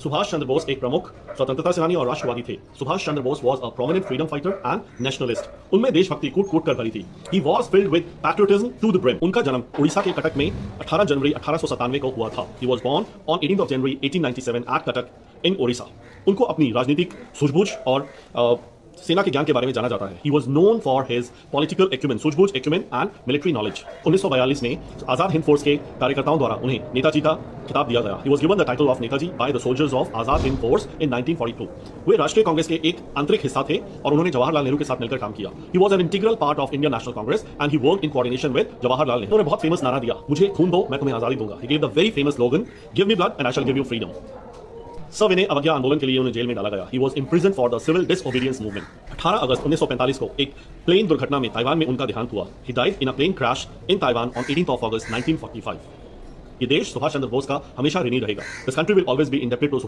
सुभाष चंद्र बोस एक प्रमुख स्वतंत्रता सेनानी और राष्ट्रवादी थे। Subhash Chandra Bose was a prominent freedom fighter and nationalist. उनमें देशभक्ति कूट कूट कर भरी थी। He was filled with patriotism to the brim. उनका जन्म उड़ीसा के कटक में 18 जनवरी 1897 को हुआ था। He was born on 18 January 1897 at Cuttack in Odisha. उनको अपनी राजनीतिक सूझबूझ और सेना के ज्ञान के बारे में जाना जाता है। He was known for his political acumen, सूझबूझ, एक्यूमेन एंड मिलिट्री नॉलेज। 1942 में आजाद हिंद फोर्स के कार्यकर्ताओं द्वारा उन्हें नेताजी का खिताब दिया गया। He was given the title of Netaji by the soldiers of Azad Hind force in 1942। वे राष्ट्रीय कांग्रेस के एक आंतरिक हिस्सा थे और उन्होंने जवाहरलाल नेहरू के साथ मिलकर काम किया। He was an integral part of Indian national Congress and he work in coordination with Jawaharlal Nehru. उन्होंने बहुत फेमस नारा दिया, मुझे खून दो मैं तुम्हें आजादी दूंगा। He gave the very famous slogan, give me blood and I shell give you freedom. सविनय अवज्ञा आंदोलन के लिए उन्हें जेल में डाला गया। He was imprison for the civil disobedience movement. 18 अगस्त 1945 को एक प्लेन दुर्घटना में ताइवान में उनका देहांत हुआ। He died in a plane crash in Taiwan on 18 अगस्त 1945। ये देश सुभाष चंद्र बोस का हमेशा ऋणी रहेगा। This country will always be indebted to